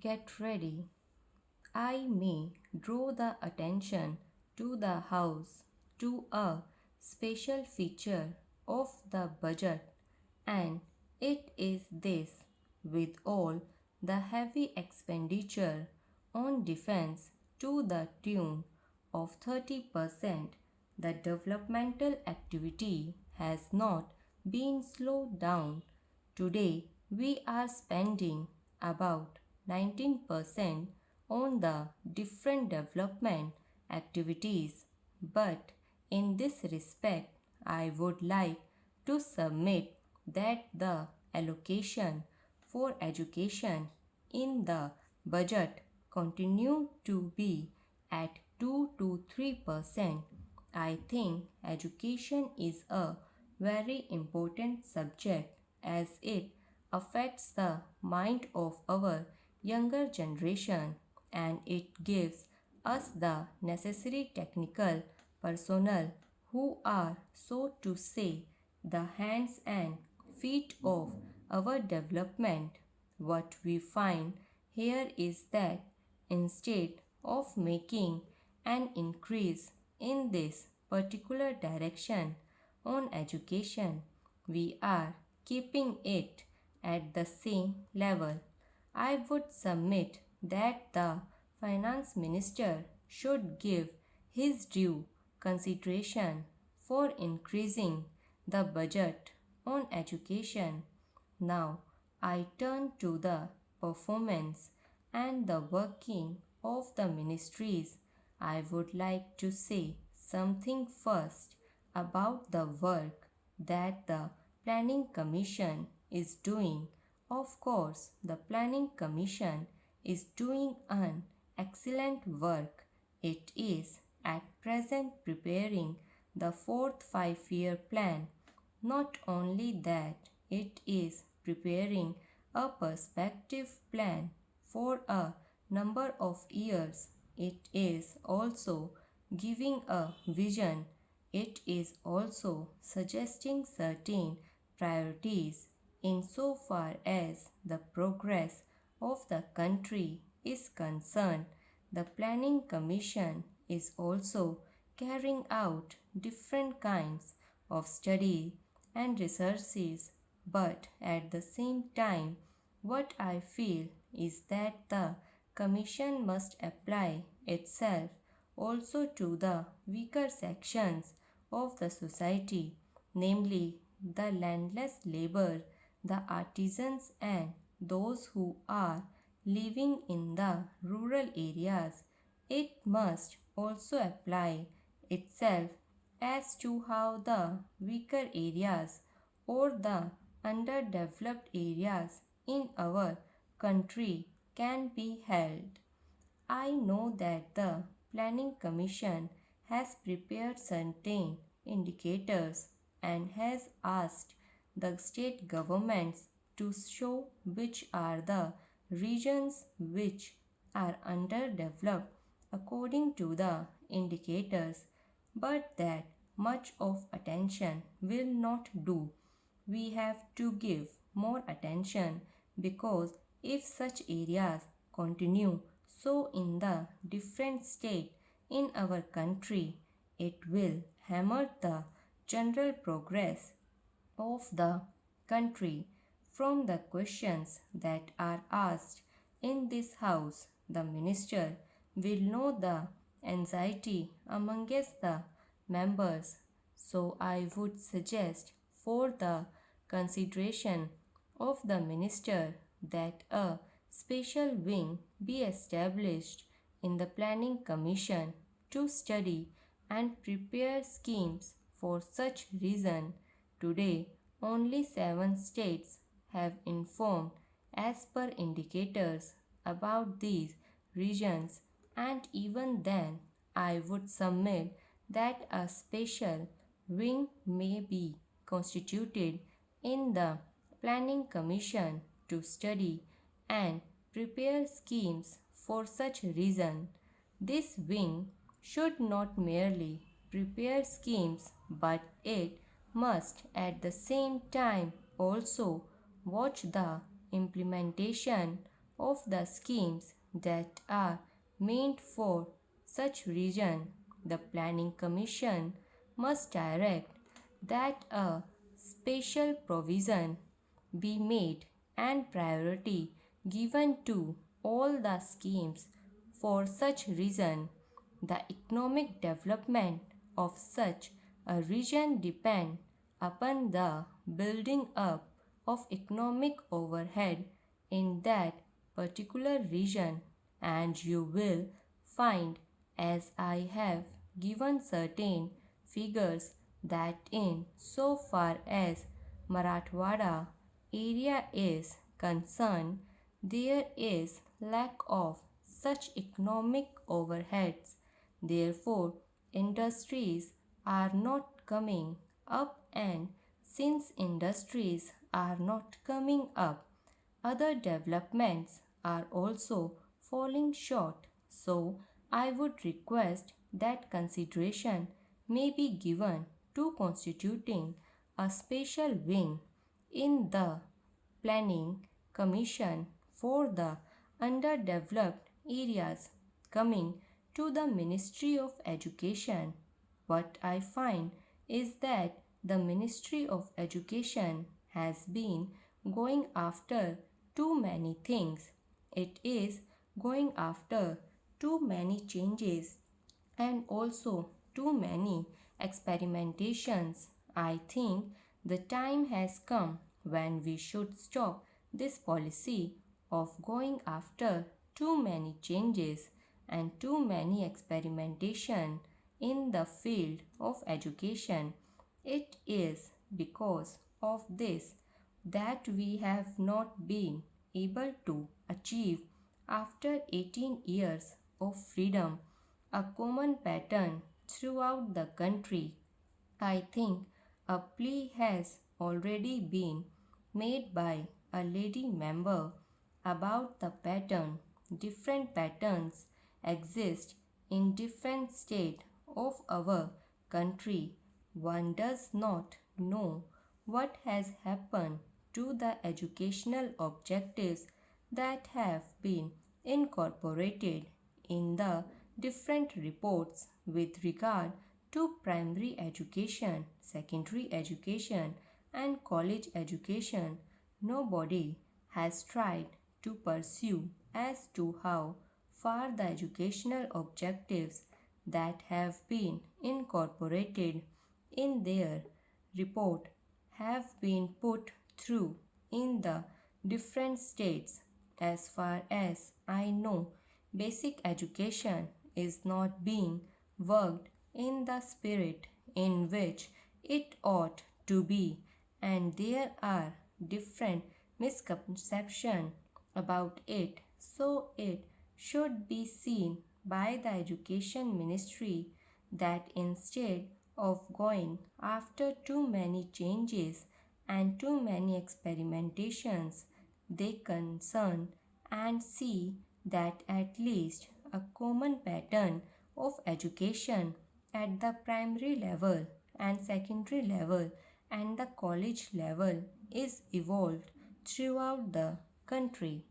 Get ready. I may draw the attention to the House to a special feature of the budget, and it is this: with all the heavy expenditure on defense to the tune of 30%, the developmental activity has not been slowed down. Today, we are spending about 19% on the different development activities, but in this respect, I would like to submit that the allocation for education in the budget continue to be at 2 to 3%. I think education is a very important subject as it affects the mind of our younger generation, and it gives us the necessary technical personnel who are, so to say, the hands and feet of our development. What we find here is that instead of making an increase in this particular direction on education, we are keeping it at the same level. I would submit that the finance minister should give his due consideration for increasing the budget on education. Now I turn to the performance and the working of the ministries. I would like to say something first about the work that the Planning Commission is doing. Of course, the Planning Commission is doing an excellent work. It is at present preparing the fourth five-year plan. Not only that, it is preparing a perspective plan for a number of years. It is also giving a vision. It is also suggesting certain priorities insofar as the progress of the country is concerned. The Planning Commission is also carrying out different kinds of study and researches, but at the same time, what I feel is that the Commission must apply itself also to the weaker sections of the society, namely the landless labor, the artisans, and those who are living in the rural areas. It must also apply itself as to how the weaker areas or the underdeveloped areas in our country can be held. I know that the Planning Commission has prepared certain indicators and has asked the state governments to show which are the regions which are underdeveloped according to the indicators, but that much of attention will not do. We have to give more attention, because if such areas continue so in the different state in our country, it will hammer the general progress of the country. From the questions that are asked in this house, the minister will know the anxiety amongst the members. So I would suggest for the consideration of the minister that a special wing be established in the Planning Commission to study and prepare schemes for such reason. Today, only 7 states have informed as per indicators about these regions, and even then, I would submit that a special wing may be constituted in the Planning Commission to study and prepare schemes for such reason. This wing should not merely prepare schemes, but it must at the same time also watch the implementation of the schemes that are meant for such region, the Planning Commission must direct that a special provision be made and priority given to all the schemes for such region. The economic development of such a region depend upon the building up of economic overhead in that particular region, and you will find, as I have given certain figures, that in so far as Marathwada area is concerned, there is lack of such economic overheads. Therefore, industries are not coming up, and since industries are not coming up, other developments are also falling short. So, I would request that consideration may be given to constituting a special wing in the Planning Commission for the underdeveloped areas coming to the Ministry of Education. What I find is that the Ministry of Education has been going after too many things. It is going after too many changes and also too many experimentations. I think the time has come when we should stop this policy of going after too many changes and too many experimentation in the field of education. It is because of this that we have not been able to achieve, after 18 years of freedom, a common pattern throughout the country. I think a plea has already been made by a lady member about the pattern. Different patterns exist in different states of our country. One does not know what has happened to the educational objectives that have been incorporated in the different reports with regard to primary education, secondary education, and college education. Nobody has tried to pursue as to how far the educational objectives that have been incorporated in their report have been put through in the different states. As far as I know, basic education is not being worked in the spirit in which it ought to be, and there are different misconceptions about it. So it should be seen by the Education Ministry that instead of going after too many changes and too many experimentations, they concern and see that at least a common pattern of education at the primary level and secondary level and the college level is evolved throughout the country.